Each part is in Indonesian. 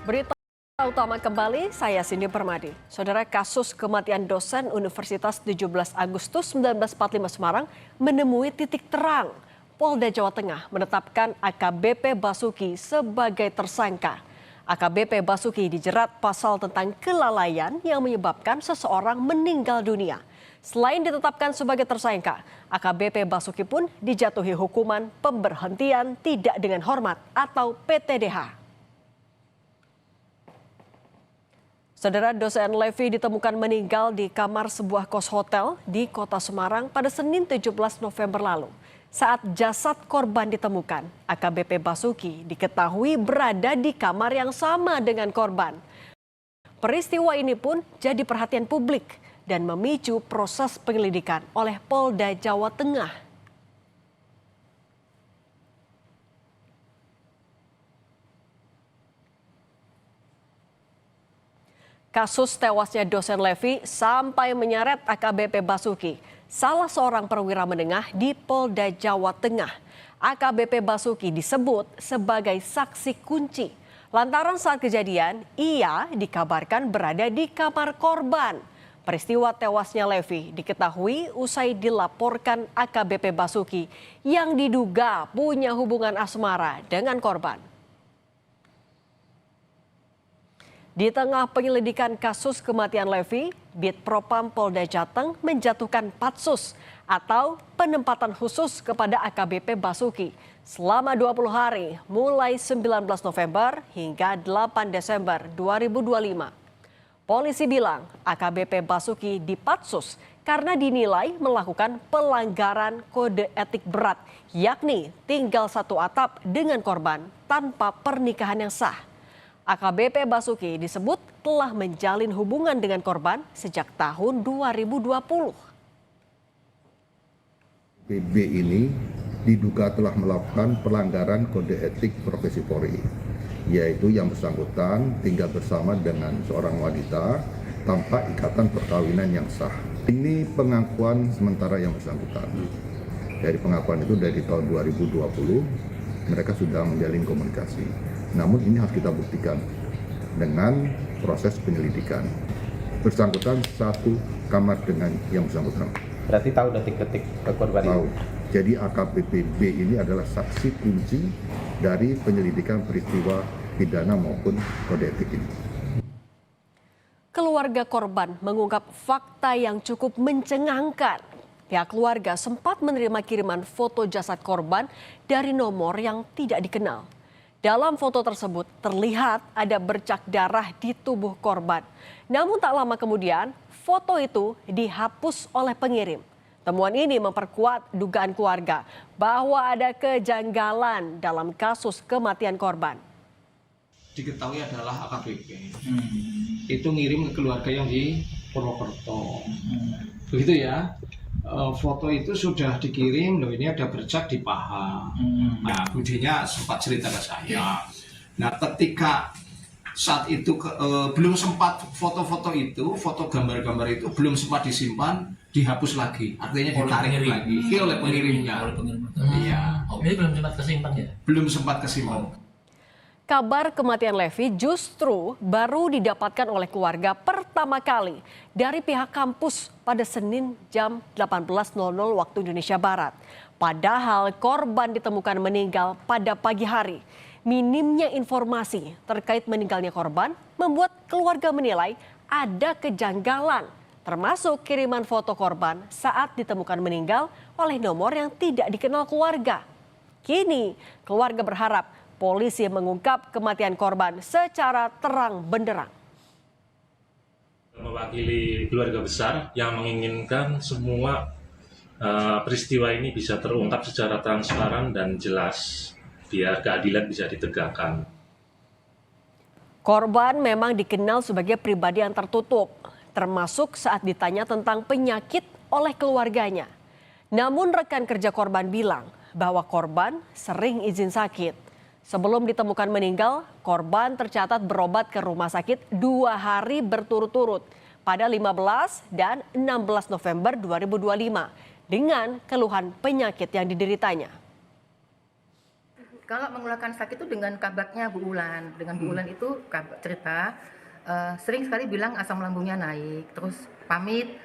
Berita utama kembali, saya Cindy Permadi. Saudara, kasus kematian dosen Universitas 17 Agustus 1945 Semarang menemui titik terang. Polda Jawa Tengah menetapkan AKBP Basuki sebagai tersangka. AKBP Basuki dijerat pasal tentang kelalaian yang menyebabkan seseorang meninggal dunia. Selain ditetapkan sebagai tersangka, AKBP Basuki pun dijatuhi hukuman pemberhentian tidak dengan hormat atau PTDH. Saudara, dosen Levi ditemukan meninggal di kamar sebuah kos hotel di Kota Semarang pada Senin 17 November lalu. Saat jasad korban ditemukan, AKBP Basuki diketahui berada di kamar yang sama dengan korban. Peristiwa ini pun jadi perhatian publik dan memicu proses penyelidikan oleh Polda Jawa Tengah. Kasus tewasnya dosen Levi sampai menyeret AKBP Basuki, salah seorang perwira menengah di Polda Jawa Tengah. AKBP Basuki disebut sebagai saksi kunci. Lantaran saat kejadian, ia dikabarkan berada di kamar korban. Peristiwa tewasnya Levi diketahui usai dilaporkan AKBP Basuki yang diduga punya hubungan asmara dengan korban. Di tengah penyelidikan kasus kematian Levi, Bid Propam Polda Jateng menjatuhkan patsus atau penempatan khusus kepada AKBP Basuki selama 20 hari mulai 19 November hingga 8 Desember 2025. Polisi bilang AKBP Basuki dipatsus karena dinilai melakukan pelanggaran kode etik berat, yakni tinggal satu atap dengan korban tanpa pernikahan yang sah. AKBP Basuki disebut telah menjalin hubungan dengan korban sejak tahun 2020. PB ini diduga telah melakukan pelanggaran kode etik profesi Polri, yaitu yang bersangkutan tinggal bersama dengan seorang wanita tanpa ikatan perkawinan yang sah. Ini pengakuan sementara yang bersangkutan. Dari pengakuan itu dari tahun 2020 mereka sudah menjalin komunikasi. Namun ini harus kita buktikan dengan proses penyelidikan. Bersangkutan satu kamar dengan yang bersangkutan. Berarti tahu detik-detik korban tahu. Jadi AKBP B ini adalah saksi kunci dari penyelidikan peristiwa pidana maupun kode etik ini. Keluarga korban mengungkap fakta yang cukup mencengangkan. Pihak keluarga sempat menerima kiriman foto jasad korban dari nomor yang tidak dikenal. Dalam foto tersebut terlihat ada bercak darah di tubuh korban. Namun tak lama kemudian foto itu dihapus oleh pengirim. Temuan ini memperkuat dugaan keluarga bahwa ada kejanggalan dalam kasus kematian korban. Diketahui adalah AKBP. Itu ngirim ke keluarga yang di Purwokerto. Begitu ya. Foto itu sudah dikirim, loh ini ada bercak di paha. Nah, budinya sempat cerita ke saya. Nah, ketika saat itu belum sempat foto-foto itu, foto gambar-gambar itu belum sempat disimpan, dihapus lagi. Artinya ditarik lagi oleh pengirimnya. Iya. Oh, ini belum sempat kesimpan ya? Belum sempat kesimpan. Kabar kematian Levi justru baru didapatkan oleh keluarga pertama kali dari pihak kampus pada Senin jam 18.00 waktu Indonesia Barat. Padahal korban ditemukan meninggal pada pagi hari. Minimnya informasi terkait meninggalnya korban membuat keluarga menilai ada kejanggalan, termasuk kiriman foto korban saat ditemukan meninggal oleh nomor yang tidak dikenal keluarga. Kini keluarga berharap polisi mengungkap kematian korban secara terang benderang. Mewakili keluarga besar yang menginginkan semua peristiwa ini bisa terungkap secara transparan dan jelas, biar keadilan bisa ditegakkan. Korban memang dikenal sebagai pribadi yang tertutup, termasuk saat ditanya tentang penyakit oleh keluarganya. Namun rekan kerja korban bilang bahwa korban sering izin sakit. Sebelum ditemukan meninggal, korban tercatat berobat ke rumah sakit 2 hari berturut-turut pada 15 dan 16 November 2025 dengan keluhan penyakit yang dideritanya. Kalau mengeluarkan sakit itu dengan kabarnya Bu Ulan. Dengan Bu Ulan itu cerita sering sekali bilang asam lambungnya naik, terus pamit,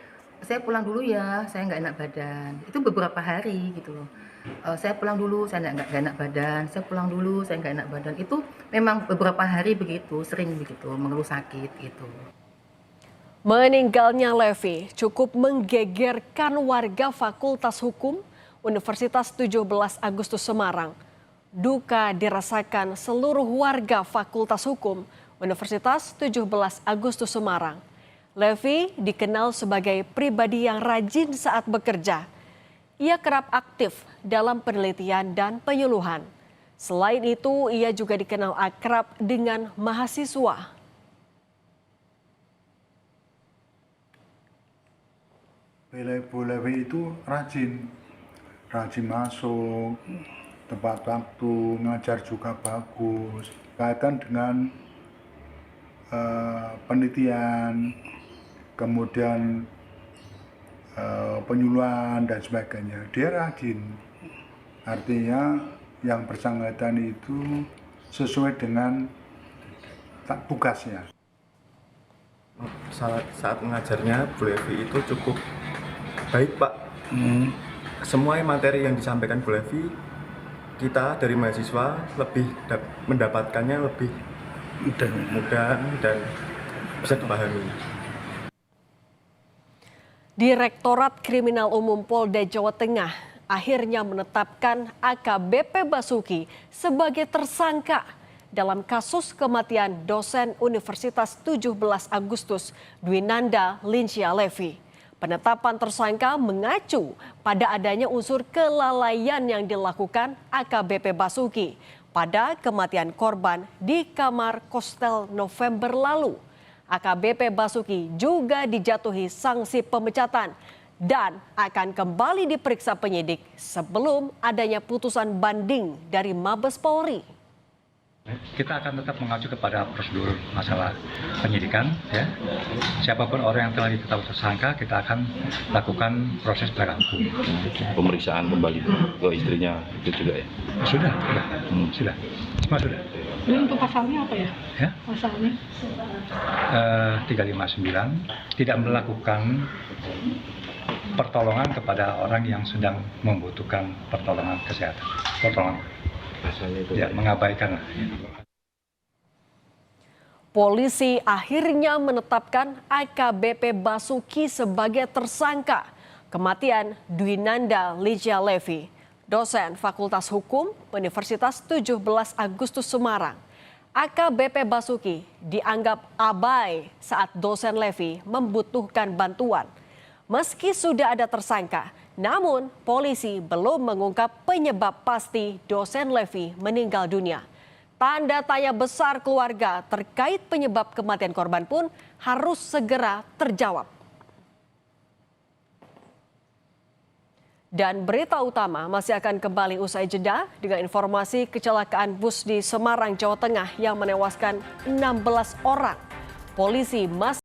saya pulang dulu ya, saya nggak enak badan. Itu beberapa hari gitu loh. Saya pulang dulu, saya nggak enak badan. Saya pulang dulu, saya nggak enak badan. Itu memang beberapa hari begitu, sering begitu, mengeluh sakit gitu. Meninggalnya Levi cukup menggegerkan warga Fakultas Hukum Universitas 17 Agustus Semarang. Duka dirasakan seluruh warga Fakultas Hukum Universitas 17 Agustus Semarang. Levi dikenal sebagai pribadi yang rajin saat bekerja. Ia kerap aktif dalam penelitian dan penyuluhan. Selain itu, ia juga dikenal akrab dengan mahasiswa. Bu Levi itu rajin masuk, tepat waktu, ngajar juga bagus. Kaitan dengan penelitian, kemudian penyuluhan dan sebagainya. Dia rajin, artinya yang bersangkutan itu sesuai dengan tugasnya. Saat mengajarnya Bu Levi itu cukup baik, Pak. Semua materi yang disampaikan Bu Levi, kita dari mahasiswa lebih mendapatkannya lebih mudah dan bisa dipahami. Direktorat Kriminal Umum Polda Jawa Tengah akhirnya menetapkan AKBP Basuki sebagai tersangka dalam kasus kematian dosen Universitas 17 Agustus Dwinanda Lincia Levi. Penetapan tersangka mengacu pada adanya unsur kelalaian yang dilakukan AKBP Basuki pada kematian korban di kamar kostel November lalu. AKBP Basuki juga dijatuhi sanksi pemecatan dan akan kembali diperiksa penyidik sebelum adanya putusan banding dari Mabes Polri. Kita akan tetap mengacu kepada prosedur masalah penyidikan, ya. Siapapun orang yang telah ditetapkan tersangka, kita akan lakukan proses penegakan hukum. Pemeriksaan kembali ke istrinya itu juga ya? Sudah. Semua sudah. Ini untuk pasalnya apa ya? Ya? Pasalnya? 359, tidak melakukan pertolongan kepada orang yang sedang membutuhkan pertolongan kesehatan. Ya, mengabaikan. Polisi akhirnya menetapkan AKBP Basuki sebagai tersangka kematian Dwinanda Lincia Levi, dosen Fakultas Hukum Universitas 17 Agustus Semarang. AKBP Basuki dianggap abai saat dosen Levi membutuhkan bantuan. Meski sudah ada tersangka, namun polisi belum mengungkap penyebab pasti dosen Levi meninggal dunia. Tanda tanya besar keluarga terkait penyebab kematian korban pun harus segera terjawab. Dan berita utama masih akan kembali usai jeda dengan informasi kecelakaan bus di Semarang, Jawa Tengah yang menewaskan 16 orang. Polisi masih